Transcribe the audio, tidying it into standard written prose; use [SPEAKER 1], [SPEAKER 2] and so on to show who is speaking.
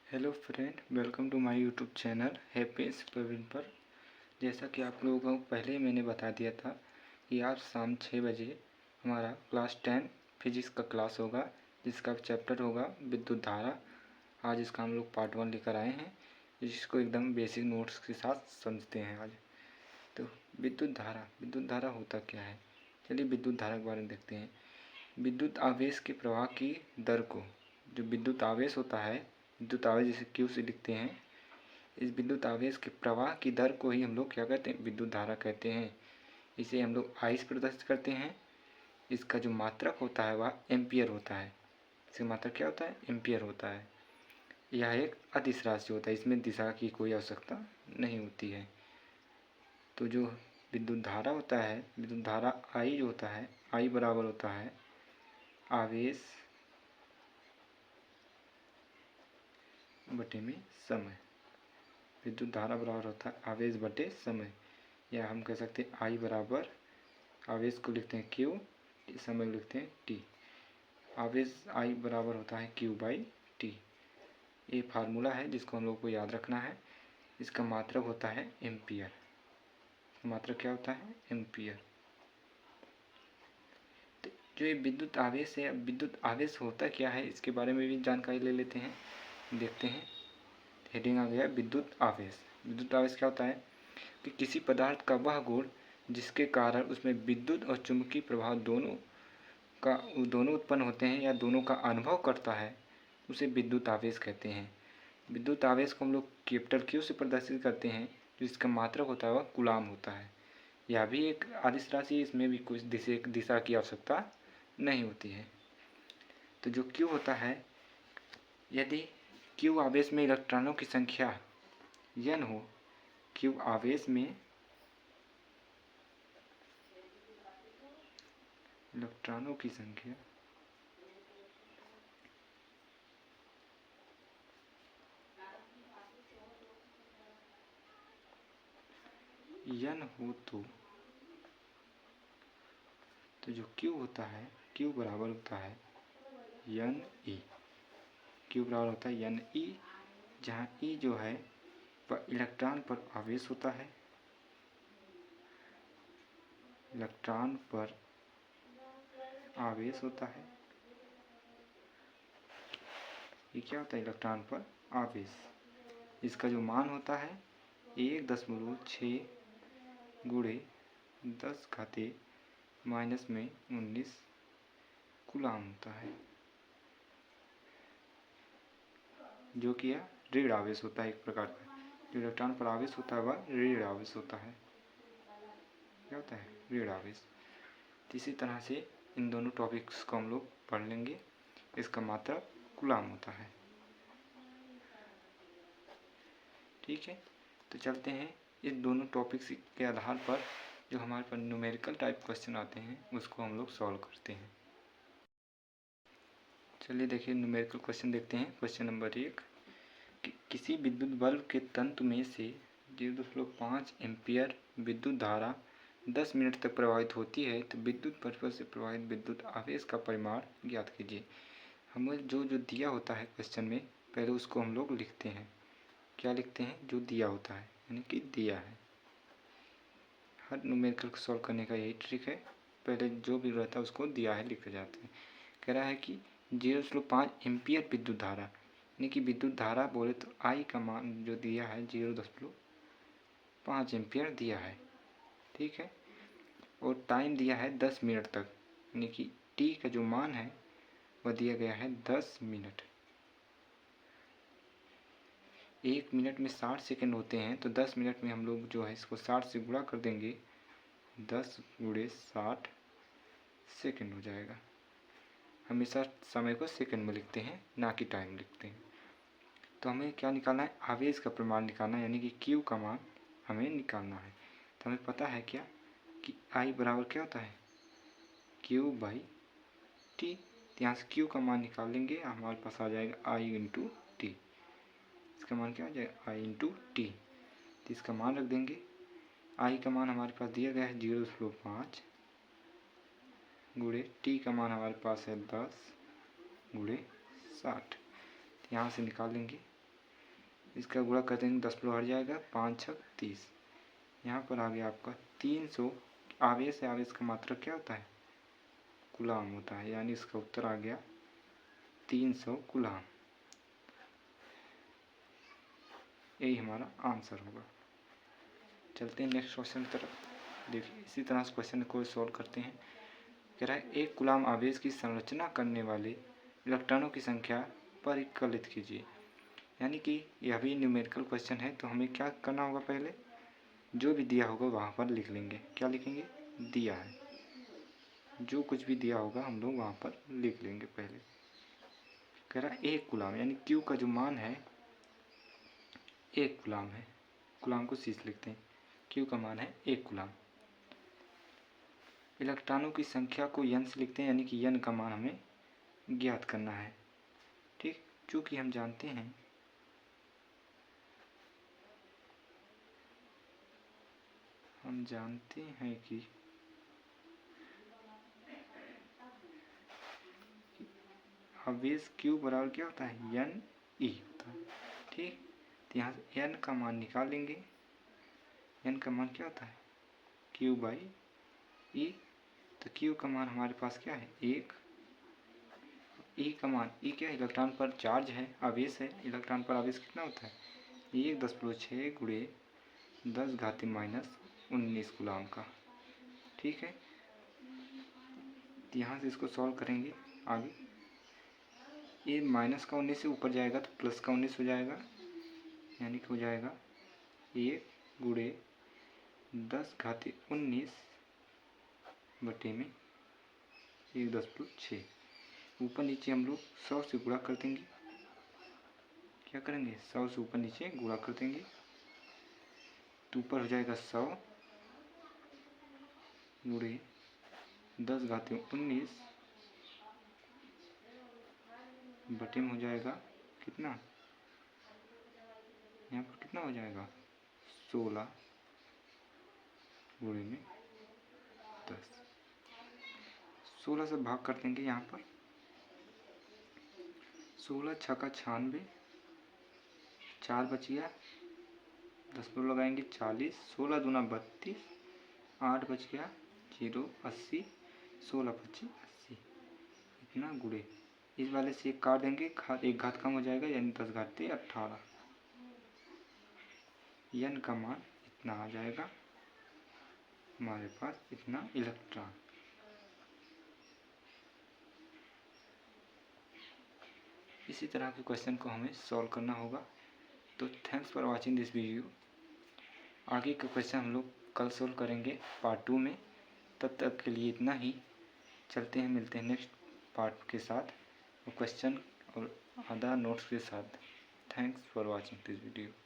[SPEAKER 1] Hello friend, welcome to my YouTube channel happiness Praveen पर। जैसा कि आप लोगों को पहले ही मैंने बता दिया था कि आज शाम 6 बजे हमारा क्लास 10 फिजिक्स का क्लास होगा, जिसका चैप्टर होगा विद्युत धारा। आज इसका हम लोग पार्ट 1 लेकर आए हैं, जिसको एकदम बेसिक नोट्स के साथ समझते हैं आज। तो विद्युत धारा होता क्या है, चलिए विद्युत धारा के बारे में देखते हैं। विद्युत आवेश के प्रवाह की दर को, जो विद्युत आवेश होता है, विद्युत आवेश जिसे क्यू से लिखते हैं, इस विद्युत आवेश के प्रवाह की दर को ही हम लोग क्या कहते हैं, विद्युत धारा कहते हैं। इसे हम लोग आई से प्रदर्शित करते हैं। इसका जो मात्रक होता है वह एम्पियर होता है। इसका मात्रक क्या होता है, एम्पियर होता है। यह एक अदिश राशि होता है, इसमें दिशा की कोई आवश्यकता नहीं होती है। तो जो विद्युत धारा होता है, विद्युत धारा आई जो होता है, आई बराबर होता है आवेश बटे में समय। विद्युत धारा बराबर होता है आवेश बटे समय, या हम कह सकते हैं आई बराबर, आवेश को लिखते हैं क्यू, समय को लिखते हैं टी। आवेश आई बराबर होता है क्यू बाई टी। ये फार्मूला है जिसको हम लोग को याद रखना है। इसका मात्रक होता है एम्पियर। मात्रक क्या होता है, एम्पियर। तो जो ये विद्युत आवेश है, विद्युत आवेश होता क्या है, इसके बारे में भी जानकारी ले लेते हैं, देखते हैं। हेडिंग आ गया विद्युत आवेश। विद्युत आवेश क्या होता है कि किसी पदार्थ का वह गुण जिसके कारण उसमें विद्युत और चुंबकीय प्रभाव दोनों उत्पन्न होते हैं या दोनों का अनुभव करता है, उसे विद्युत आवेश कहते हैं। विद्युत आवेश को हम लोग कैपिटल क्यू से प्रदर्शित करते हैं, जो इसका मात्रक होता है वह कूलाम होता है। यह भी एक अदिश राशि, इसमें भी कुछ दिशा की आवश्यकता नहीं होती है। तो जो क्यू होता है, यदि क्यू आवेश में इलेक्ट्रॉनों की संख्या n हो, क्यू आवेश में इलेक्ट्रॉनों की संख्या n हो तो जो Q होता है, Q बराबर होता है NE। Q बराबर होता है NE, जहाँ E जो है इलेक्ट्रॉन पर आवेश होता है। इलेक्ट्रॉन पर आवेश होता है। ये क्या होता है, इलेक्ट्रॉन पर आवेश। इसका जो मान होता है 1.6 गुणे 10⁻⁻⁻19 कूलाम होता है, जो कि यह ऋण आवेश होता है। एक प्रकार का जो इलेक्ट्रॉन पर आवेश होता है वह ऋण आवेश होता है। क्या होता है, ऋण आवेश। इसी तरह से इन दोनों टॉपिक्स को हम लोग पढ़ लेंगे। इसका मात्रक कूलाम होता है। ठीक है, तो चलते हैं इस दोनों टॉपिक्स के आधार पर जो हमारे पास न्यूमेरिकल टाइप क्वेश्चन आते हैं उसको हम लोग सॉल्व करते हैं। चलिए देखिए, न्यूमेरिकल क्वेश्चन देखते हैं। क्वेश्चन नंबर 1 कि किसी विद्युत बल्ब के तंतु में से 0.5 एम्पियर विद्युत धारा 10 मिनट तक प्रवाहित होती है, तो विद्युत बल्ब से प्रवाहित विद्युत आवेश का परिमाण ज्ञात कीजिए। हमें जो दिया होता है क्वेश्चन में, पहले उसको हम लोग लिखते हैं। क्या लिखते हैं, जो दिया होता है, यानी कि दिया है। हर न्यूमेरिकल को सॉल्व करने का यही ट्रिक है, पहले जो भी रहता है उसको दिया है लिखे जाते हैं। कह रहा है कि 0.5 एम्पियर विद्युत धारा, यानी कि विद्युत धारा बोले तो आई का मान जो दिया है 0.5 एम्पियर दिया है। ठीक है, और टाइम दिया है 10 मिनट तक, यानी कि टी का जो मान है वह दिया गया है 10 मिनट। 1 मिनट में 60 सेकंड होते हैं, तो 10 मिनट में हम लोग जो है इसको 60 से गुणा कर देंगे, 10 × 60 सेकंड हो जाएगा। हमेशा समय को सेकंड में लिखते हैं, ना कि टाइम लिखते हैं। तो हमें क्या निकालना है, आवेश का परिमाण निकालना है, यानी कि Q का मान हमें निकालना है। तो हमें पता है क्या कि I बराबर क्या होता है, Q बाई टी। तो यहाँ से Q का मान निकाल लेंगे, हमारे पास आ जाएगा I × T। इसका मान क्या आ जाएगा, I × T। तो इसका मान रख देंगे। I का मान हमारे पास दिया गया है 0.5 गुणे T का मान हमारे पास है 10 × 60। यहाँ से निकाल लेंगे इसका गुणा कर देंगे 10 किलो हट जाएगा, 5 छक 30। यहाँ पर आ गया आपका 300। आवेश से आवेश का मात्रक क्या होता है? कूलाम होता है, यानी इसका उत्तर आ गया 300 कूलाम। यही हमारा आंसर होगा। चलते हैं नेक्स्ट क्वेश्चन की तरफ। देखिए इसी तरह से क्वेश्चन को सॉल्व करते हैं। कह रहा है एक कूलाम आवेश की संरचना करने वाले इलेक्ट्रॉनों की संख्या परिकलित कीजिए। यानी कि यह भी न्यूमेरिकल क्वेश्चन है, तो हमें क्या करना होगा? पहले जो भी दिया होगा वहाँ पर लिख लेंगे। क्या लिखेंगे? दिया है, जो कुछ भी दिया होगा हम लोग वहाँ पर लिख लेंगे पहले। कह रहा है एक कूलाम, यानी क्यू का जो मान है 1 कूलाम है। कूलाम को सी से लिखते हैं, क्यू का मान है 1 कूलाम। इलेक्ट्रॉनों की संख्या को n से लिखते हैं, यानी कि n का मान हमें ज्ञात करना है। ठीक, चूँकि हम जानते हैं कि आवेश Q बराबर क्या होता है? n e होता है। ठीक, तो यहाँ से n का मान निकाल लेंगे। n का मान क्या होता है? Q by e। तो Q का मान हमारे पास क्या है? 1। E का मान, E क्या है? इलेक्ट्रॉन पर चार्ज है, आवेश है। इलेक्ट्रॉन पर आवेश कितना होता है? 1.6 गुणे 10⁻⁻19 कूलाम का। ठीक है, तो यहाँ से इसको सॉल्व करेंगे आगे। ये माइनस का 19 से ऊपर जाएगा तो प्लस का 19 हो जाएगा, यानी कि हो जाएगा 1 गुणे 10⁻19 बटे में 1.6। ऊपर नीचे हम लोग 100 से गुणा कर देंगे। क्या करेंगे? 100 से ऊपर नीचे गुणा कर देंगे, तो ऊपर हो जाएगा 100 गुणे 10⁻19 बटे में हो जाएगा कितना? यहाँ पर कितना हो जाएगा? 16 गुणे में 10। 16 से भाग कर देंगे। यहाँ पर 16 छक्का 96, 4 बच गया, 10 पर लगाएंगे 40, 16 दूना 32, 8 बच गया 0, 80, 16 25 80। इतना गुणे इस वाले से एक काट देंगे, एक घात कम हो जाएगा, यानी 10⁻18। n का मान इतना आ जाएगा हमारे पास, इतना इलेक्ट्रॉन। इसी तरह के क्वेश्चन को हमें सॉल्व करना होगा। तो thanks for watching this video. आगे का क्वेश्चन हम लोग कल सॉल्व करेंगे पार्ट 2 में। तब तक के लिए इतना ही। चलते हैं, मिलते हैं नेक्स्ट पार्ट के साथ और क्वेश्चन और अदर नोट्स के साथ। Thanks for watching this video.